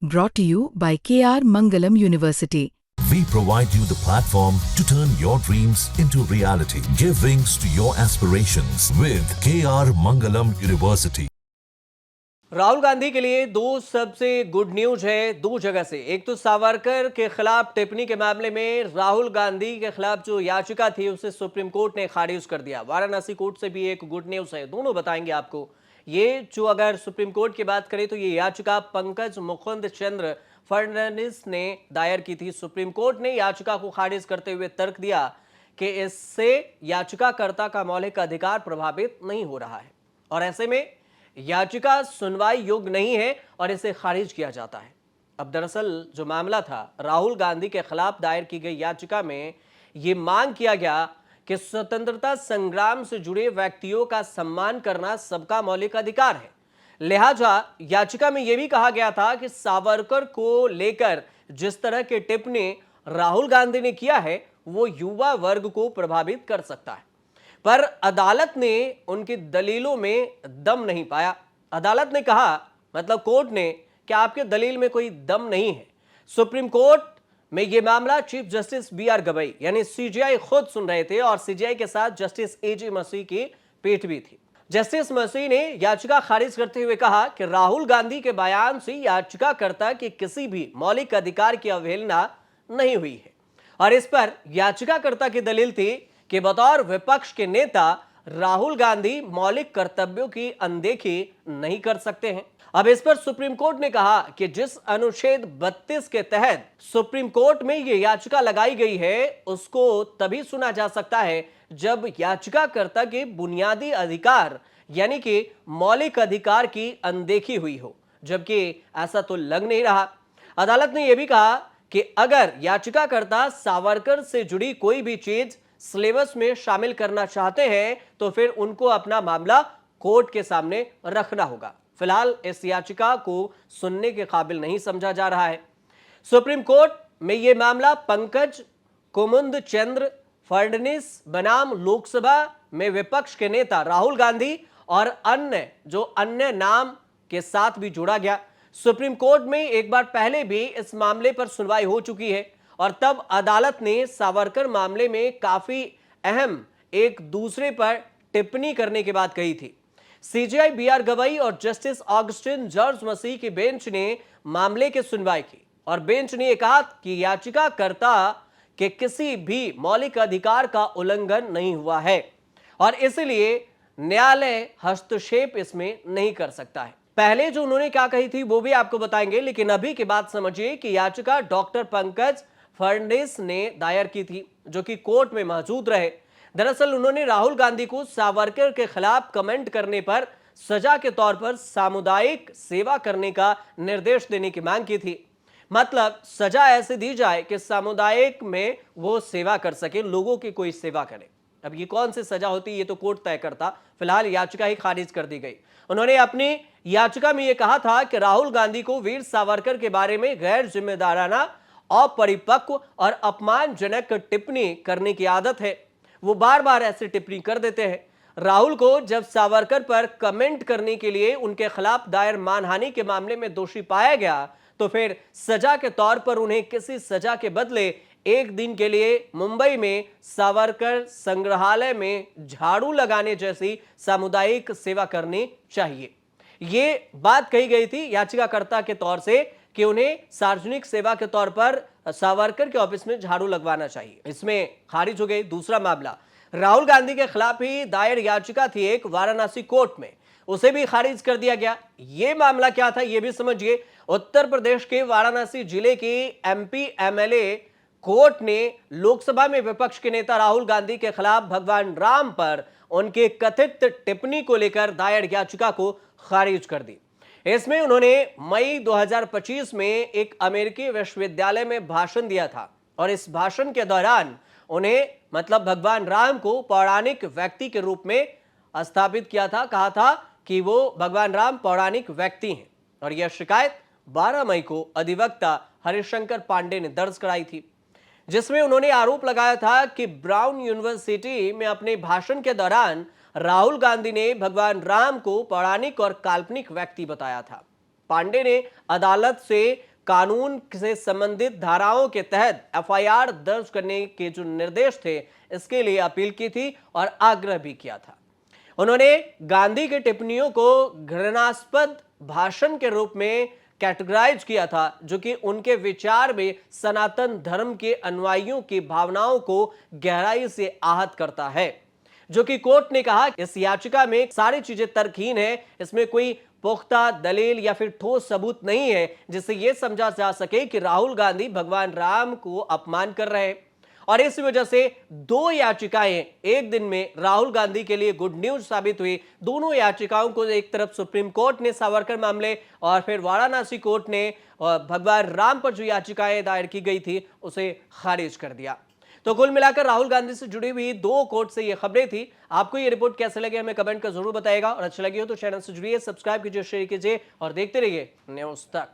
Brought to you by KR Mangalam University. We provide you the platform to turn your dreams into reality. Give wings to your aspirations with KR Mangalam University. Rahul Gandhi के लिए दो सबसे good news है दो जगह से। एक तो सावरकर के खिलाफ टिप्पणी के मामले में राहुल गांधी के खिलाफ जो याचिका थी उसे सुप्रीम कोर्ट ने खारिज कर दिया। वाराणसी कोर्ट से भी एक गुड न्यूज है, दोनों बताएंगे आपको। ये जो अगर सुप्रीम कोर्ट की बात करें तो ये याचिका पंकज मुकुंद चंद्र फडणवीस ने दायर की थी। सुप्रीम कोर्ट ने याचिका को खारिज करते हुए तर्क दिया कि इससे याचिकाकर्ता का मौलिक अधिकार प्रभावित नहीं हो रहा है और ऐसे में याचिका सुनवाई योग्य नहीं है और इसे खारिज किया जाता है। अब दरअसल जो मामला था, राहुल गांधी के खिलाफ दायर की गई याचिका में यह मांग किया गया कि स्वतंत्रता संग्राम से जुड़े व्यक्तियों का सम्मान करना सबका मौलिक अधिकार है। लिहाजा याचिका में यह भी कहा गया था कि सावरकर को लेकर जिस तरह की टिप्पणी राहुल गांधी ने किया है वो युवा वर्ग को प्रभावित कर सकता है, पर अदालत ने उनकी दलीलों में दम नहीं पाया। अदालत ने कहा, मतलब कोर्ट ने, कि आपके दलील में कोई दम नहीं है। सुप्रीम कोर्ट में यह मामला चीफ जस्टिस बी.आर. गवई यानी सीजेआई खुद सुन रहे थे और सीजेआई के साथ जस्टिस ए.जी. मसीह की पीठ भी थी। जस्टिस मसीह ने याचिका खारिज करते हुए कहा कि राहुल गांधी के बयान से याचिकाकर्ता के किसी भी मौलिक अधिकार की अवहेलना नहीं हुई है और इस पर याचिकाकर्ता की दलील थी कि बतौर विपक्ष के नेता राहुल गांधी मौलिक कर्तव्यों की अनदेखी नहीं कर सकते हैं। अब इस पर सुप्रीम कोर्ट ने कहा कि जिस अनुच्छेद 32 के तहत सुप्रीम कोर्ट में यह याचिका लगाई गई है उसको तभी सुना जा सकता है जब याचिकाकर्ता के बुनियादी अधिकार यानी कि मौलिक अधिकार की अनदेखी हुई हो, जबकि ऐसा तो लग नहीं रहा। अदालत ने यह भी कहा कि अगर याचिकाकर्ता सावरकर से जुड़ी कोई भी चीज सिलेबस में शामिल करना चाहते हैं तो फिर उनको अपना मामला कोर्ट के सामने रखना होगा। फिलहाल इस याचिका को सुनने के काबिल नहीं समझा जा रहा है। सुप्रीम कोर्ट में यह मामला पंकज मुकुंद चंद्र फडणवीस बनाम लोकसभा में विपक्ष के नेता राहुल गांधी और अन्य नाम के साथ भी जोड़ा गया। सुप्रीम कोर्ट में एक बार पहले भी इस मामले पर सुनवाई हो चुकी है और तब अदालत ने सावरकर मामले में काफी अहम एक दूसरे पर टिप्पणी करने के बाद कही थी। CJI B R. गवई और जस्टिस ऑगस्टिन जॉर्ज मसीह की बेंच ने मामले की सुनवाई की और बेंच ने यह कहा कि याचिकाकर्ता के किसी भी मौलिक अधिकार का उल्लंघन नहीं हुआ है और इसलिए न्यायालय हस्तक्षेप इसमें नहीं कर सकता है। पहले जो उन्होंने क्या कही थी वो भी आपको बताएंगे, लेकिन अभी की बात समझिए कि याचिका डॉक्टर पंकज फडणवीस ने दायर की थी जो कि कोर्ट में मौजूद रहे। दरअसल उन्होंने राहुल गांधी को सावरकर के खिलाफ कमेंट करने पर सजा के तौर पर सामुदायिक सेवा करने का निर्देश देने की मांग की थी। मतलब सजा ऐसे दी जाए कि सामुदायिक में वो सेवा कर सके, लोगों की कोई सेवा करे। अब ये कौन सी सजा होती है ये तो कोर्ट तय करता। फिलहाल याचिका ही खारिज कर दी गई। उन्होंने अपनी याचिका में यह कहा था कि राहुल गांधी को वीर सावरकर के बारे में गैर जिम्मेदाराना, अपरिपक्व और अपमानजनक टिप्पणी करने की आदत है। वो बार बार ऐसी टिप्पणी कर देते हैं। राहुल को जब सावरकर पर कमेंट करने के लिए उनके खिलाफ दायर मानहानि के मामले में दोषी पाया गया तो फिर सजा के तौर पर उन्हें किसी सजा के बदले एक दिन के लिए मुंबई में सावरकर संग्रहालय में झाड़ू लगाने जैसी सामुदायिक सेवा करनी चाहिए। ये बात कही गई थी याचिकाकर्ता के तौर से कि उन्हें सार्वजनिक सेवा के तौर पर सावरकर के ऑफिस में झाड़ू लगवाना चाहिए। इसमें खारिज हो गई। दूसरा मामला राहुल गांधी के खिलाफ ही दायर याचिका थी एक वाराणसी कोर्ट में, उसे भी खारिज कर दिया गया। यह मामला क्या था यह भी समझिए। उत्तर प्रदेश के वाराणसी जिले के एमपी एमएलए कोर्ट ने लोकसभा में विपक्ष के नेता राहुल गांधी के खिलाफ भगवान राम पर उनके कथित टिप्पणी को लेकर दायर याचिका को खारिज कर दी। इसमें उन्होंने मई 2025 में एक अमेरिकी विश्वविद्यालय में भाषण दिया था और इस भाषण के दौरान उन्हें मतलब भगवान राम को पौराणिक व्यक्ति के रूप में स्थापित किया था। कहा था कि वो भगवान राम पौराणिक व्यक्ति हैं और यह शिकायत 12 मई को अधिवक्ता हरिशंकर पांडे ने दर्ज कराई थी, जिसमें उन्होंने आरोप लगाया था कि ब्राउन यूनिवर्सिटी में अपने भाषण के दौरान राहुल गांधी ने भगवान राम को पौराणिक और काल्पनिक व्यक्ति बताया था। पांडे ने अदालत से कानून से संबंधित धाराओं के तहत एफआईआर दर्ज करने के जो निर्देश थे इसके लिए अपील की थी और आग्रह भी किया था। उन्होंने गांधी की टिप्पणियों को घृणास्पद भाषण के रूप में कैटेगराइज किया था, जो कि उनके विचार में सनातन धर्म के अनुयायियों की भावनाओं को गहराई से आहत करता है। जो कि कोर्ट ने कहा इस याचिका में सारी चीजें तर्कहीन है, इसमें कोई पुख्ता दलील या फिर ठोस सबूत नहीं है जिससे यह समझा जा सके कि राहुल गांधी भगवान राम को अपमान कर रहे हैं। और इस वजह से दो याचिकाएं एक दिन में राहुल गांधी के लिए गुड न्यूज साबित हुई। दोनों याचिकाओं को एक तरफ सुप्रीम कोर्ट ने सावरकर मामले और फिर वाराणसी कोर्ट ने भगवान राम पर जो याचिकाएं दायर की गई थी उसे खारिज कर दिया। तो कुल मिलाकर राहुल गांधी से जुड़ी हुई दो कोर्ट से ये खबरें थी। आपको ये रिपोर्ट कैसे लगे हमें कमेंट कर जरूर बताएगा और अच्छा लगे हो तो चैनल से जुड़िए, सब्सक्राइब कीजिए, शेयर कीजिए और देखते रहिए न्यूज़ तक।